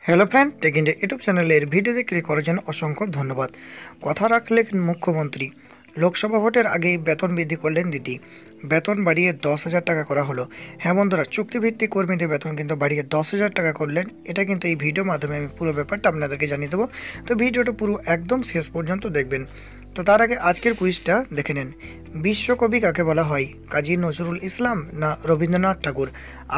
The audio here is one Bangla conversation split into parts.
Hello friend, tech India YouTube চ্যানেলের ভিডিওতে ক্লিক করার জন্য অসংখ্য ধন্যবাদ। কথা রাখলেন মুখ্যমন্ত্রী, লোকসভা ভোটের আগেই বেতন বৃদ্ধি করলেন দিদি। বেতন বাড়িয়ে 10,000 টাকা করা হলো। হ্যাঁ বন্ধুরা, চুক্তিভিত্তিক কর্মীদের বেতন কিন্তু বাড়িয়ে 10,000 টাকা করলেন। এটা কিন্তু এই ভিডিওর মাধ্যমে আমি পুরো ব্যাপারটা আপনাদেরকে জানিয়ে দেবো। তো ভিডিওটা পুরো একদম শেষ পর্যন্ত দেখবেন। তো তার আগে আজকের কুইজটা দেখে নেন। বিশ্বকবি কাকে বলা হয়? কাজী নজরুল ইসলাম না রবীন্দ্রনাথ ঠাকুর?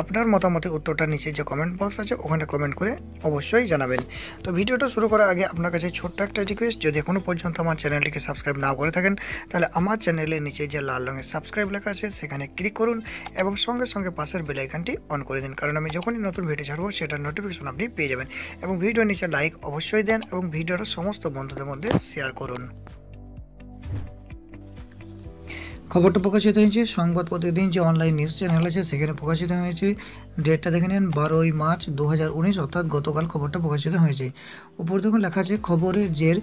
আপনার মতামতের উত্তরটা নিচে যে কমেন্ট বক্স আছে ওখানে কমেন্ট করে অবশ্যই জানাবেন। তো ভিডিওটা শুরু করার আগে আপনার কাছে ছোট্ট একটা রিকোয়েস্ট, যদি এখনও পর্যন্ত আমার চ্যানেলটিকে সাবস্ক্রাইব না করে থাকেন তাহলে আমার চ্যানেলের নিচে যে লাল রঙের সাবস্ক্রাইব লেখা আছে সেখানে ক্লিক করুন এবং সঙ্গে সঙ্গে পাশের বেল আইকনটি অন করে দিন, কারণ আমি যখনই নতুন ভিডিও ছাড়বো সেটার নোটিফিকেশন আপনি পেয়ে যাবেন। এবং ভিডিওর নিচে লাইক অবশ্যই দেন এবং ভিডিওটা সমস্ত বন্ধুদের মধ্যে শেয়ার করুন। খবরটা প্রকাশিত হয়েছে সংবাদ প্রতিদিন যে অনলাইন নিউজ চ্যানেল আছে সেখানে প্রকাশিত হয়েছে। ডেটটা দেখে নেন 12ই মার্চ 2019, অর্থাৎ গতকাল খবরটা প্রকাশিত হয়েছে। উপর দেখুন লেখা আছে খবরের জের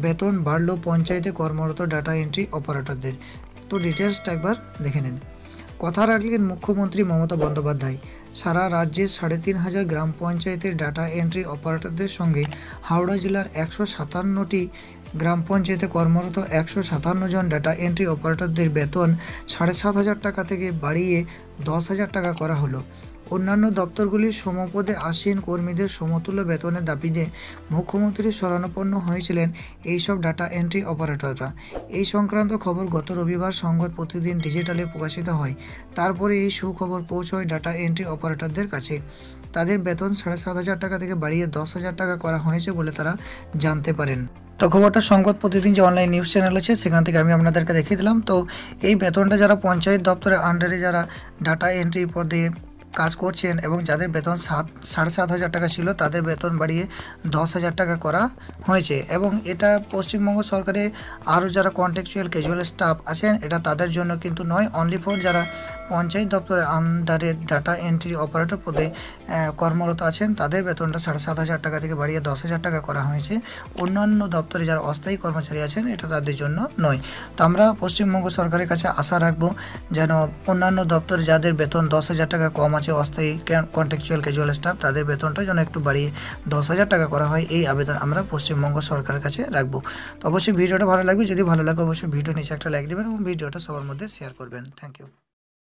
বেতন বাড়লো পঞ্চায়েতে কর্মরত ডাটা এন্ট্রি অপারেটরদের। তো ডিটেলসটা একবার দেখে নেন। কথা রাখলেন মুখ্যমন্ত্রী মমতা বন্দ্যোপাধ্যায়। সারা রাজ্যের 3,500 গ্রাম পঞ্চায়েতের ডাটা এন্ট্রি অপারেটরদের সঙ্গে হাওড়া জেলার 157টি গ্রাম পঞ্চায়েতে কর্মরত 157 জন ডাটা এন্ট্রি অপারেটরদের বেতন 7,500 টাকা থেকে বাড়িয়ে 10,000 টাকা করা হলো। অন্যান্য দপ্তরগুলির সমপদে আসীন কর্মীদের সমতুল্য বেতনের দাবিতে মুখ্যমন্ত্রী শরণাপন্ন হয়েছিলেন এইসব ডাটা এন্ট্রি অপারেটররা। এই সংক্রান্ত খবর গত রবিবার সংবাদ প্রতিদিন ডিজিটালে প্রকাশিত হয়। তারপরে এই সুখবর পৌঁছয় ডাটা এন্ট্রি অপারেটরদের কাছে। তাদের বেতন 7,500 টাকা থেকে বাড়িয়ে 10,000 টাকা করা হয়েছে বলে তারা জানতে পারেন। তো খবরটা সংবাদ প্রতিদিন যে অনলাইন নিউজ চ্যানেল আছে সেখান থেকে আমি আপনাদেরকে দেখিয়ে দিলাম। তো এই বেতনটা যারা পঞ্চায়েত দপ্তরের আন্ডারে যারা ডাটা এন্ট্রি পদে কাজ করছেন এবং যাদের বেতন 7,500 টাকা ছিল তাদের বেতন বাড়িয়ে 10,000 টাকা করা হয়েছে। এবং এটা পশ্চিমবঙ্গ সরকারের আরও যারা কন্ট্রাকচুয়াল ক্যাজুয়াল স্টাফ আছেন এটা তাদের জন্য কিন্তু নয়, অনলি ফর যারা পঞ্চায়েত দপ্তরের আন্ডারে ডাটা এন্ট্রি অপারেটর পদে কর্মরত আছেন তাদের বেতনটা 7,500 টাকা থেকে বাড়িয়ে 10,000 টাকা করা হয়েছে। অন্যান্য দপ্তরে যারা অস্থায়ী কর্মচারী আছেন এটা তাদের জন্য নয়। তো আমরা পশ্চিমবঙ্গ সরকারের কাছে আশা রাখবো যেন অন্যান্য দপ্তরে যাদের বেতন 10,000 টাকা কম আছে, অস্থায়ী কন্ট্রাকচুয়াল ক্যাজুয়াল স্টাফ, তাদের বেতনটা যেন একটু বাড়িয়ে 10,000 টাকা করা হয়, এই আবেদন আমরা পশ্চিমবঙ্গ সরকারের কাছে রাখবো। তো অবশ্যই ভিডিওটা ভালো লাগবে, যদি ভালো লাগে অবশ্যই ভিডিও নিচে একটা লাইক দেবেন এবং ভিডিওটা সবার মধ্যে শেয়ার করবেন। Thank you.